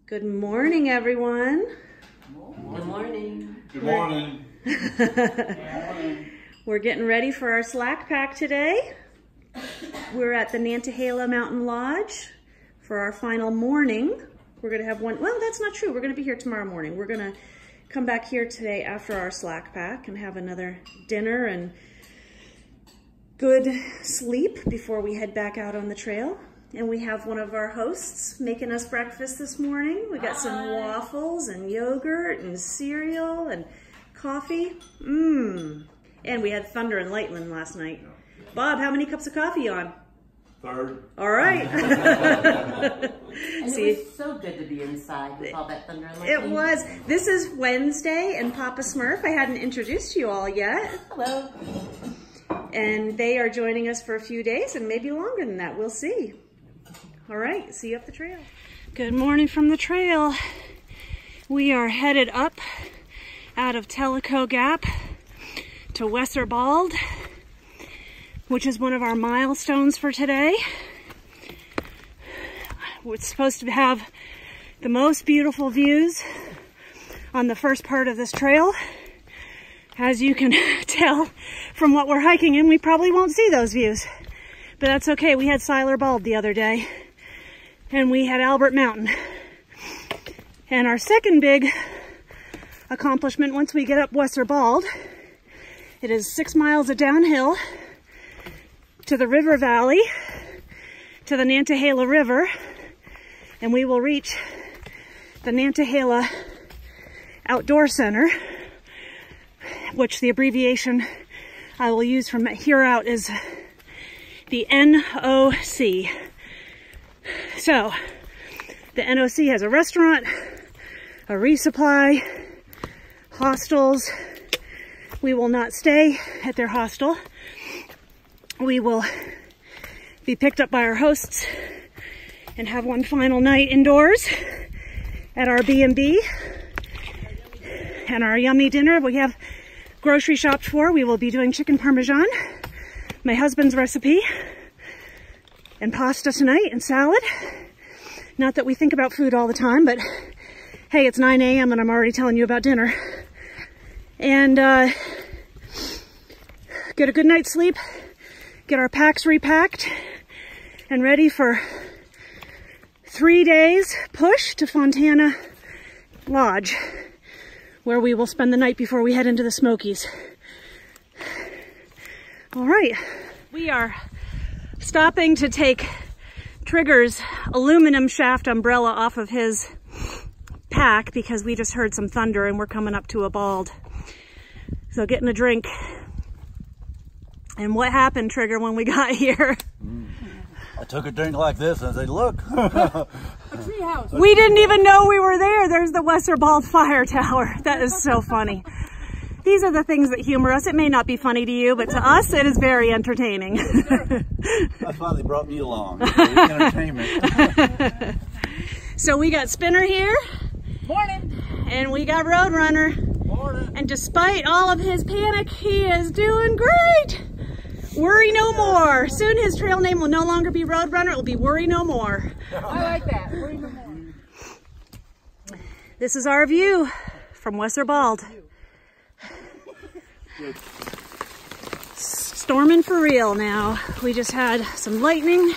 Good morning, everyone. Good morning. Good morning. Good morning. We're getting ready for our slack pack today. We're at the Nantahala Mountain Lodge for our final morning. We're gonna have one, well, that's not true. We're gonna be here tomorrow morning. We're gonna come back here today after our slack pack and have another dinner and good sleep before we head back out on the trail. And we have one of our hosts making us breakfast this morning. We got some waffles and yogurt and cereal and coffee. And we had thunder and lightning last night. Bob, how many cups of coffee on? Third. All right. And it was so good to be inside with all that thunder and lightning. It was. This is Wednesday and Papa Smurf. I hadn't introduced you all yet. Hello. And they are joining us for a few days and maybe longer than that. We'll see. All right, see you up the trail. Good morning from the trail. We are headed up out of Tellico Gap to Weserbald, which is one of our milestones for today. We're supposed to have the most beautiful views on the first part of this trail. As you can tell from what we're hiking in, we probably won't see those views, but that's okay. We had Seiler Bald the other day, and we had Albert Mountain. And our second big accomplishment once we get up Weserbald, it is 6 miles of downhill to the river valley, to the Nantahala River, and we will reach the Nantahala Outdoor Center, which the abbreviation I will use from here out is the NOC. So, the NOC has a restaurant, a resupply, hostels. We will not stay at their hostel. We will be picked up by our hosts and have one final night indoors at our B&B and our yummy dinner we have grocery shopped for. We will be doing chicken parmesan, my husband's recipe, and pasta tonight and salad. Not that we think about food all the time, but hey, it's 9 a.m. and I'm already telling you about dinner. And get a good night's sleep, get our packs repacked, and ready for 3 days push to Fontana Lodge, where we will spend the night before we head into the Smokies. All right, we are stopping to take Trigger's aluminum shaft umbrella off of his pack because we just heard some thunder and we're coming up to a bald. So getting a drink. And what happened, Trigger, when we got here? I took a drink like this and I said, look. A treehouse. We didn't even know we were there. There's the Weserbald Fire Tower. That is so funny. These are the things that humor us. It may not be funny to you, but to us, it is very entertaining. That's why they brought me along. Entertainment. So we got Spinner here. Morning. And we got Roadrunner. Morning. And despite all of his panic, he is doing great. Worry no more. Soon his trail name will no longer be Roadrunner. It will be Worry No More. I like that. Worry no more. This is our view from Weserbald. Storming for real now. We just had some lightning.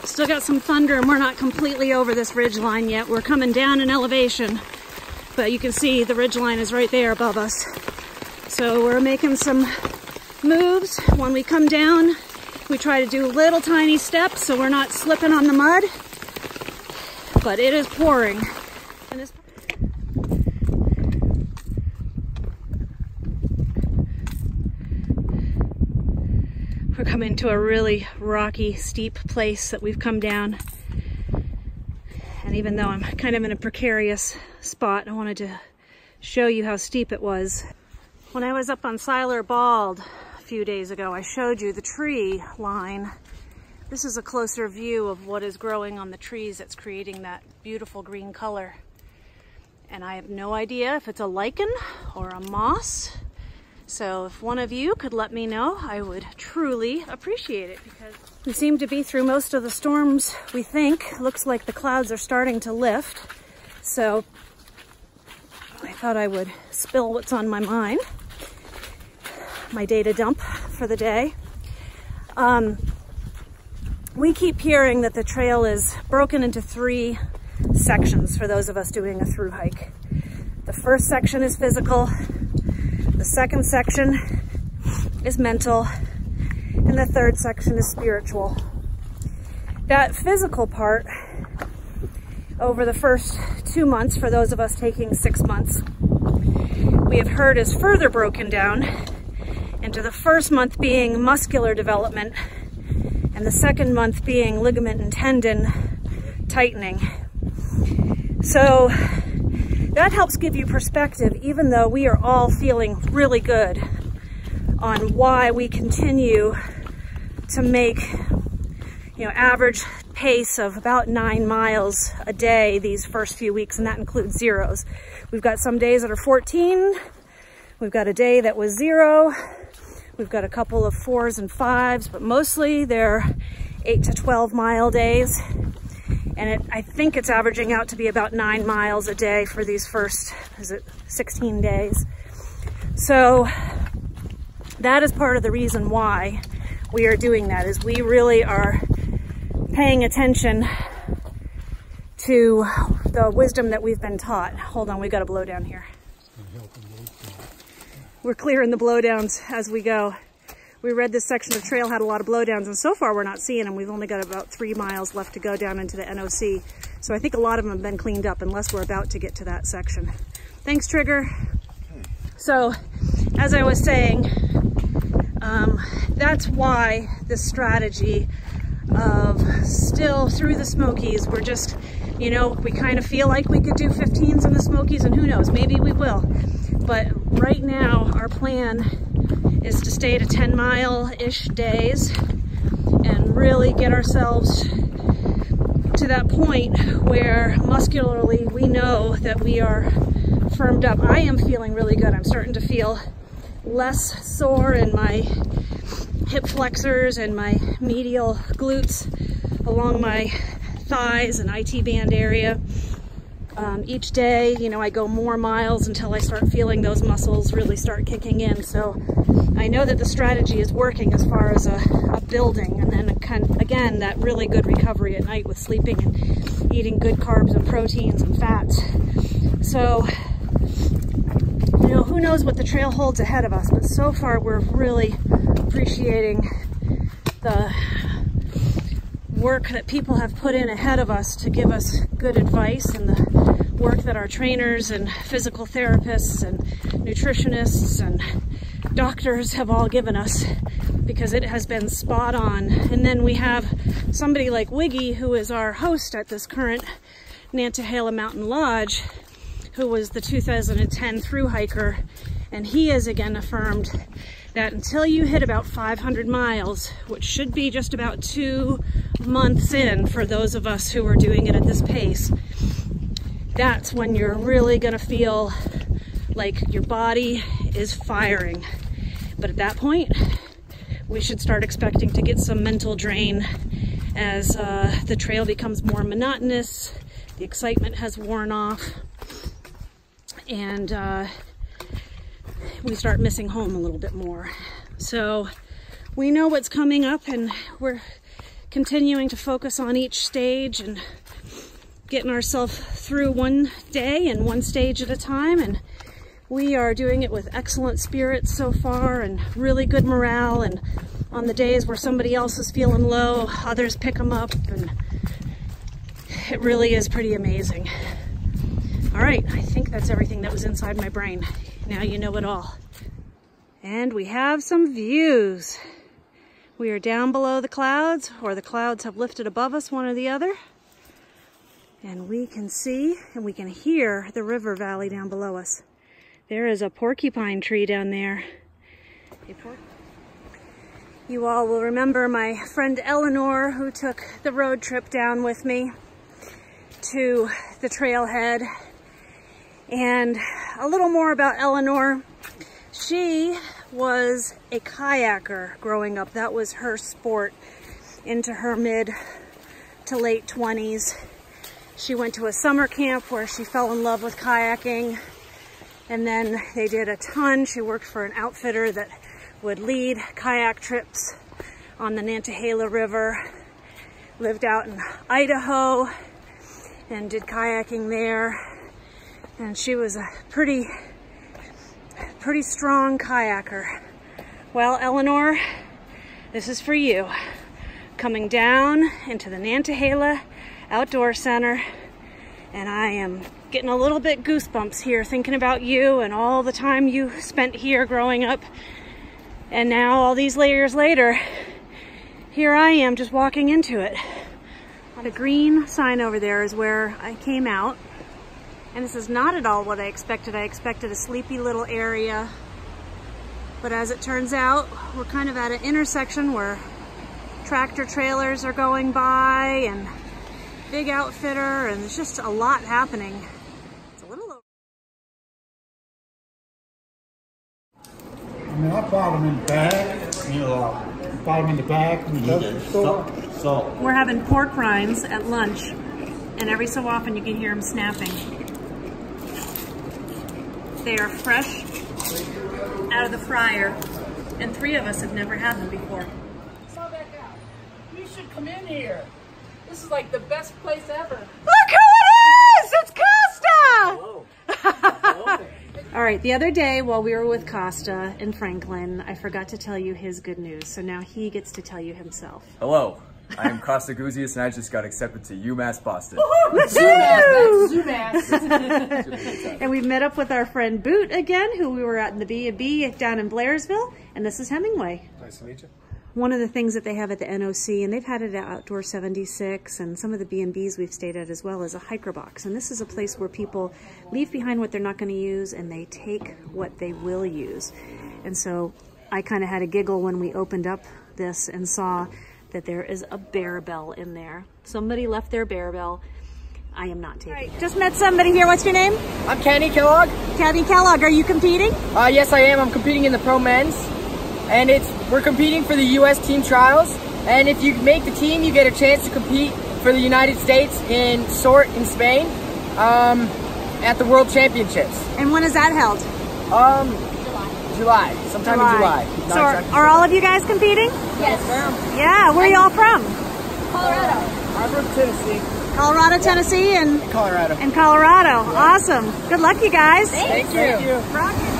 Still got some thunder, and we're not completely over this ridge line yet. We're coming down in elevation, but you can see the ridge line is right there above us. So we're making some moves. When we come down, we try to do little tiny steps so we're not slipping on the mud, but it is pouring. And this we're coming to a really rocky, steep place that we've come down. And even though I'm kind of in a precarious spot, I wanted to show you how steep it was. When I was up on Seiler Bald a few days ago, I showed you the tree line. This is a closer view of what is growing on the trees that's creating that beautiful green color. And I have no idea if it's a lichen or a moss. So if one of you could let me know, I would truly appreciate it, because we seem to be through most of the storms, we think. Looks like the clouds are starting to lift. So I thought I would spill what's on my mind, my data dump for the day. We keep hearing that the trail is broken into 3 sections for those of us doing a through hike. The first section is physical, the second section is mental, and the third section is spiritual. That physical part, over the first 2 months, for those of us taking 6 months, we have heard is further broken down into the first month being muscular development and the second month being ligament and tendon tightening. So that helps give you perspective, even though we are all feeling really good on why we continue to make, average pace of about 9 miles a day these first few weeks, and that includes zeros. We've got some days that are 14. We've got a day that was 0. We've got a couple of 4s and 5s, but mostly they're 8 to 12 mile days. And I think it's averaging out to be about 9 miles a day for these first, 16 days. So that is part of the reason why we are doing that, is we really are paying attention to the wisdom that we've been taught. Hold on, we got a blowdown here. We're clearing the blowdowns as we go. We read this section of trail had a lot of blowdowns, and so far we're not seeing them. We've only got about 3 miles left to go down into the NOC. So I think a lot of them have been cleaned up, unless we're about to get to that section. Thanks, Trigger. So, as I was saying, that's why this strategy of still through the Smokies, we're just, we kind of feel like we could do 15s in the Smokies, and who knows, maybe we will. But right now, our plan is to stay to 10-mile-ish days and really get ourselves to that point where muscularly we know that we are firmed up. I am feeling really good. I'm starting to feel less sore in my hip flexors and my medial glutes along my thighs and IT band area. Each day, I go more miles until I start feeling those muscles really start kicking in. So I know that the strategy is working as far as a building, and then again, that really good recovery at night with sleeping and eating good carbs and proteins and fats. So, who knows what the trail holds ahead of us, but so far we're really appreciating the work that people have put in ahead of us to give us good advice, and the work that our trainers and physical therapists and nutritionists and doctors have all given us, because it has been spot on. And then we have somebody like Wiggy, who is our host at this current Nantahala Mountain Lodge, who was the 2010 through hiker, and he has again affirmed that until you hit about 500 miles, which should be just about 2 months in for those of us who are doing it at this pace, that's when you're really gonna feel like your body is firing. But at that point, we should start expecting to get some mental drain as the trail becomes more monotonous, the excitement has worn off, and we start missing home a little bit more. So we know what's coming up, and we're continuing to focus on each stage and getting ourselves through one day and one stage at a time. And we are doing it with excellent spirits so far and really good morale. And on the days where somebody else is feeling low, others pick them up, and it really is pretty amazing. All right, I think that's everything that was inside my brain. Now you know it all. And we have some views. We are down below the clouds, or the clouds have lifted above us, one or the other. And we can see and we can hear the river valley down below us. There is a porcupine tree down there. You all will remember my friend Eleanor, who took the road trip down with me to the trailhead. And a little more about Eleanor. She was a kayaker growing up. That was her sport into her mid to late 20s. She went to a summer camp where she fell in love with kayaking, and then they did a ton. She worked for an outfitter that would lead kayak trips on the Nantahala River, lived out in Idaho and did kayaking there. And she was a pretty strong kayaker. Well, Eleanor, this is for you. Coming down into the Nantahala Outdoor Center, and I am getting a little bit goosebumps here thinking about you and all the time you spent here growing up. And now, all these years later, here I am just walking into it. The green sign over there is where I came out. And this is not at all what I expected. I expected a sleepy little area. But as it turns out, we're kind of at an intersection where tractor trailers are going by and big outfitter, and there's just a lot happening. It's a little over. I mean, I bought them in the bag. You know, I bought them in the bag from the grocery store. Salt. We're having pork rinds at lunch, and every so often you can hear them snapping. They are fresh out of the fryer, and 3 of us have never had them before. Saw that guy. You should come in here. This is like the best place ever. Look who it is! It's Costa! All right, the other day while we were with Costa in Franklin, I forgot to tell you his good news, so now he gets to tell you himself. Hello, I am Costa Gouzias, and I just got accepted to UMass Boston. And we've met up with our friend Boot again, who we were at in the B&B down in Blairsville, and this is Hemingway. Nice to meet you. One of the things that they have at the NOC, and they've had it at Outdoor 76, and some of the B&Bs we've stayed at as well, is a hiker box. And this is a place where people leave behind what they're not going to use, and they take what they will use. And so I kind of had a giggle when we opened up this and saw that there is a bear bell in there. Somebody left their bear bell. I am not taking it. Just met somebody here. What's your name? I'm Kenny Kellogg. Kenny Kellogg. Are you competing? Yes, I am. I'm competing in the pro men's, and we're competing for the U.S. team trials. And if you make the team, you get a chance to compete for the United States in Sort in Spain at the World Championships. And when is that held? July. Sometime in July. So are all of you guys competing? Yes, ma'am. Yeah. Where are y'all from? Colorado. I'm from Tennessee. Colorado, Tennessee, and Colorado. Colorado. Awesome. Good luck, you guys. Thank you. Rock it.